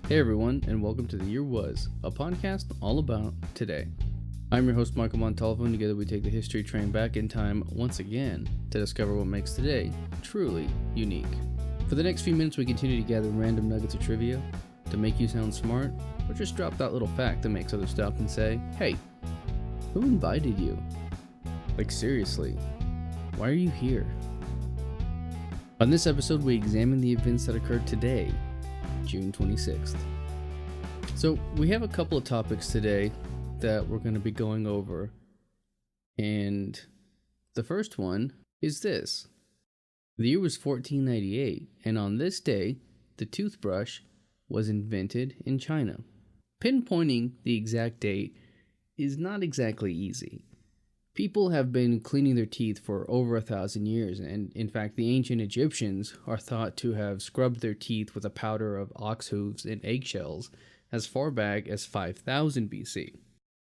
Hey everyone, and welcome to The Year Was, a podcast all about today. I'm your host Michael Montalvo, and together we take the history train back in time once again to discover what makes today truly unique. For the next few minutes we continue to gather random nuggets of trivia to make you sound smart, or just drop that little fact that makes others stop and say, hey, who invited you? Like seriously, why are you here? On this episode we examine the events that occurred today, June 26th. So we have a couple of topics today that we're going to be going over, and the first one is this. The year was 1498, and on this day, the toothbrush was invented in China. Pinpointing the exact date is not exactly easy. People have been cleaning their teeth for over 1,000 years, and in fact, the ancient Egyptians are thought to have scrubbed their teeth with a powder of ox hooves and eggshells as far back as 5000 BC.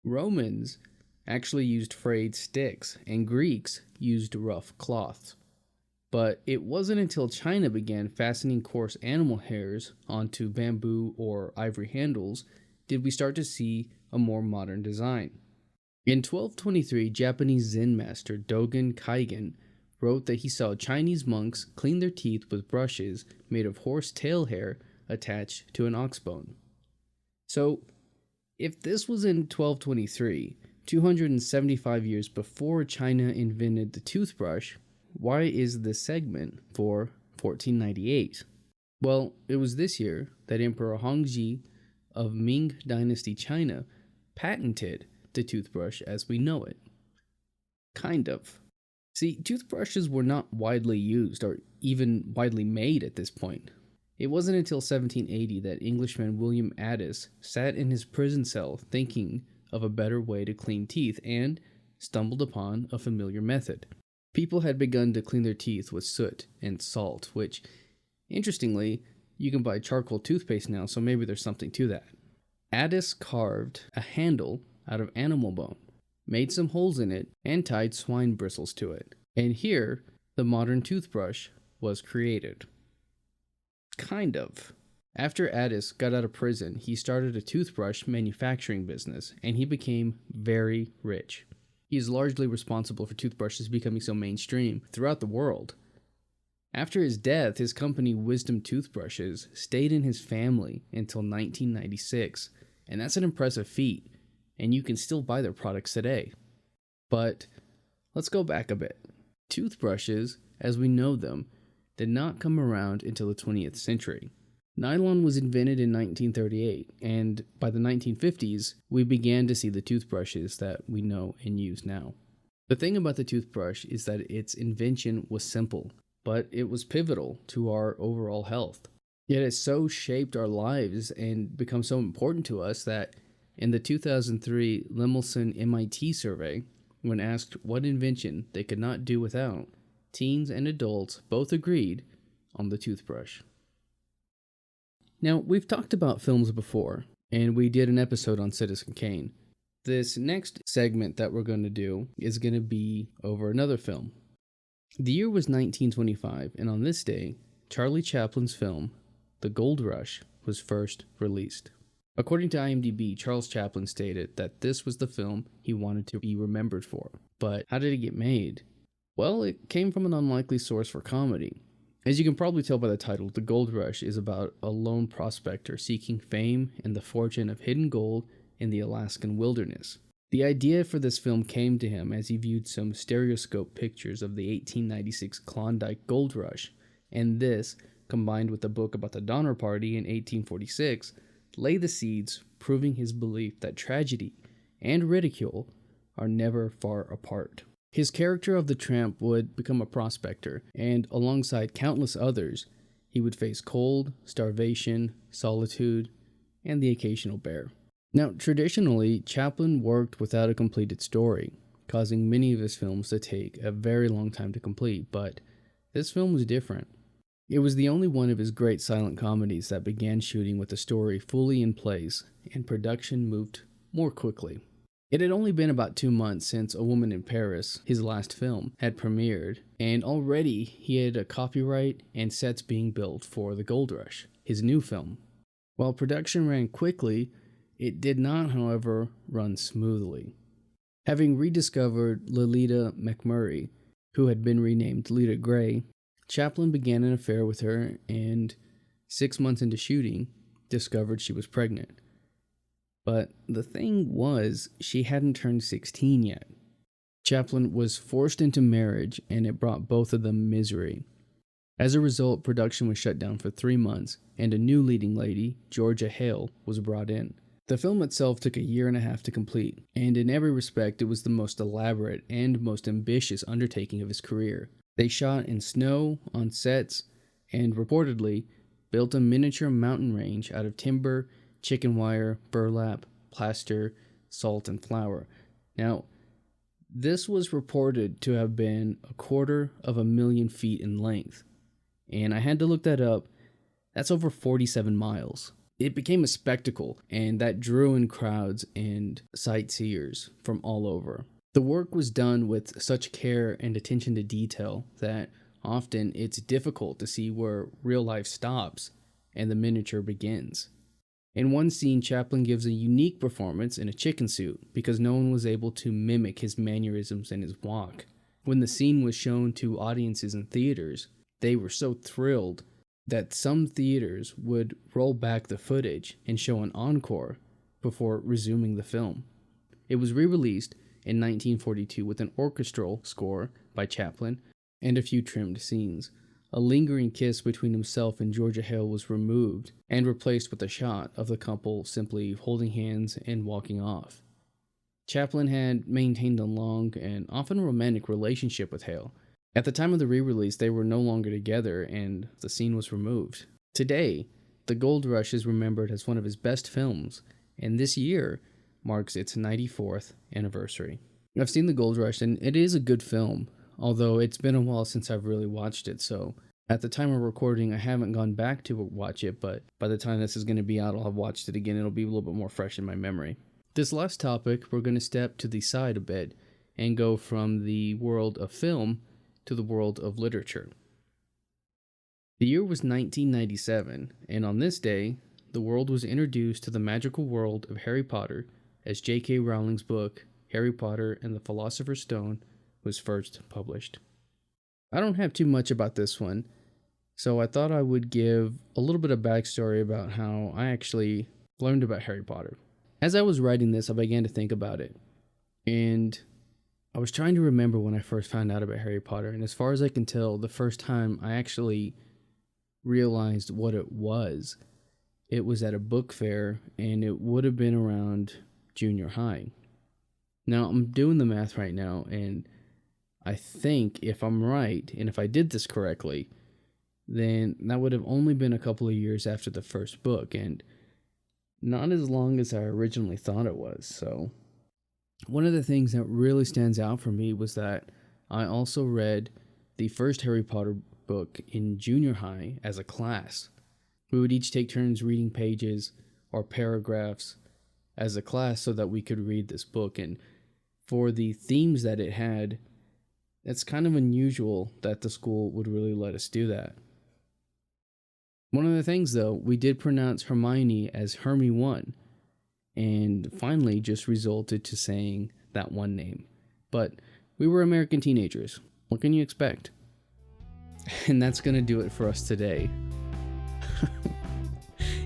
Romans actually used frayed sticks, and Greeks used rough cloths. But it wasn't until China began fastening coarse animal hairs onto bamboo or ivory handles did we start to see a more modern design. In 1223, Japanese Zen master Dogen Kaigen wrote that he saw Chinese monks clean their teeth with brushes made of horse tail hair attached to an ox bone. So, if this was in 1223, 275 years before China invented the toothbrush, why is this segment for 1498? Well, it was this year that Emperor Hongji of Ming Dynasty China patented the toothbrush as we know it. Kind of. See, toothbrushes were not widely used or even widely made at this point. It wasn't until 1780 that Englishman William Addis sat in his prison cell thinking of a better way to clean teeth and stumbled upon a familiar method. People had begun to clean their teeth with soot and salt, which, interestingly, you can buy charcoal toothpaste now, so maybe there's something to that. Addis carved a handle out of animal bone, made some holes in it, and tied swine bristles to it. And here, the modern toothbrush was created. Kind of. After Addis got out of prison, he started a toothbrush manufacturing business, and he became very rich. He is largely responsible for toothbrushes becoming so mainstream throughout the world. After his death, his company Wisdom Toothbrushes stayed in his family until 1996, and that's an impressive feat, and you can still buy their products today. But let's go back a bit. Toothbrushes, as we know them, did not come around until the 20th century. Nylon was invented in 1938, and by the 1950s, we began to see the toothbrushes that we know and use now. The thing about the toothbrush is that its invention was simple, but it was pivotal to our overall health. Yet it so shaped our lives and become so important to us that in the 2003 Lemelson MIT survey, when asked what invention they could not do without, teens and adults both agreed on the toothbrush. Now, we've talked about films before, and we did an episode on Citizen Kane. This next segment that we're going to do is going to be over another film. The year was 1925, and on this day, Charlie Chaplin's film, The Gold Rush, was first released. According to IMDb, Charles Chaplin stated that this was the film he wanted to be remembered for. But how did it get made? Well, it came from an unlikely source for comedy. As you can probably tell by the title, The Gold Rush is about a lone prospector seeking fame and the fortune of hidden gold in the Alaskan wilderness. The idea for this film came to him as he viewed some stereoscope pictures of the 1896 Klondike Gold Rush, and this, combined with a book about the Donner Party in 1846, lay the seeds proving his belief that tragedy and ridicule are never far apart. His character of the tramp would become a prospector, and alongside countless others, he would face cold, starvation, solitude, and the occasional bear. Now, traditionally, Chaplin worked without a completed story, causing many of his films to take a very long time to complete, but this film was different. It was the only one of his great silent comedies that began shooting with the story fully in place, and production moved more quickly. It had only been about 2 months since A Woman in Paris, his last film, had premiered, and already he had a copyright and sets being built for The Gold Rush, his new film. While production ran quickly, it did not, however, run smoothly. Having rediscovered Lolita McMurray, who had been renamed Lita Gray, Chaplin began an affair with her and, 6 months into shooting, discovered she was pregnant. But the thing was, she hadn't turned 16 yet. Chaplin was forced into marriage, and it brought both of them misery. As a result, production was shut down for 3 months, and a new leading lady, Georgia Hale, was brought in. The film itself took a year and a half to complete, and in every respect it was the most elaborate and most ambitious undertaking of his career. They shot in snow, on sets, and reportedly built a miniature mountain range out of timber, chicken wire, burlap, plaster, salt, and flour. Now, this was reported to have been 250,000 feet in length, and I had to look that up. That's over 47 miles. It became a spectacle, and that drew in crowds and sightseers from all over. The work was done with such care and attention to detail that often it's difficult to see where real life stops and the miniature begins. In one scene, Chaplin gives a unique performance in a chicken suit because no one was able to mimic his mannerisms and his walk. When the scene was shown to audiences in theaters, they were so thrilled that some theaters would roll back the footage and show an encore before resuming the film. It was re-released in 1942 with an orchestral score by Chaplin and a few trimmed scenes. A lingering kiss between himself and Georgia Hale was removed and replaced with a shot of the couple simply holding hands and walking off. Chaplin had maintained a long and often romantic relationship with Hale. At the time of the re-release, they were no longer together and the scene was removed. Today, The Gold Rush is remembered as one of his best films, and this year marks its 94th anniversary. I've seen The Gold Rush, and it is a good film, although it's been a while since I've really watched it, so at the time of recording, I haven't gone back to watch it, but by the time this is going to be out, I'll have watched it again. It'll be a little bit more fresh in my memory. This last topic, we're going to step to the side a bit and go from the world of film to the world of literature. The year was 1997, and on this day, the world was introduced to the magical world of Harry Potter as J.K. Rowling's book, Harry Potter and the Philosopher's Stone, was first published. I don't have too much about this one, so I thought I would give a little bit of backstory about how I actually learned about Harry Potter. As I was writing this, I began to think about it, and I was trying to remember when I first found out about Harry Potter, and as far as I can tell, the first time I actually realized what it was at a book fair, and it would have been around junior high. Now, I'm doing the math right now, and I think if I'm right, and if I did this correctly, then that would have only been a couple of years after the first book, and not as long as I originally thought it was, so one of the things that really stands out for me was that I also read the first Harry Potter book in junior high as a class. We would each take turns reading pages or paragraphs as a class so that we could read this book, and for the themes that it had, it's kind of unusual that the school would really let us do that. One of the things, though, we did pronounce Hermione as Hermy 1, and finally just resulted to saying that one name. But we were American teenagers. What can you expect? And that's going to do it for us today.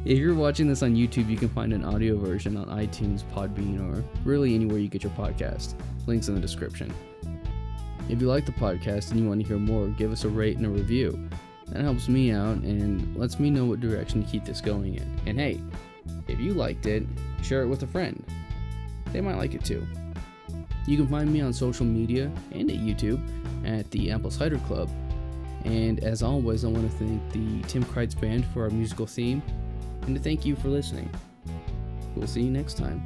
If you're watching this on YouTube, you can find an audio version on iTunes, Podbean, or really anywhere you get your podcast. Links in the description. If you like the podcast and you want to hear more, give us a rate and a review. That helps me out and lets me know what direction to keep this going in. And hey, if you liked it, share it with a friend. They might like it too. You can find me on social media and at YouTube at the Apple Cider Club. And as always, I want to thank the Tim Kreitz Band for our musical theme, and to thank you for listening. We'll see you next time.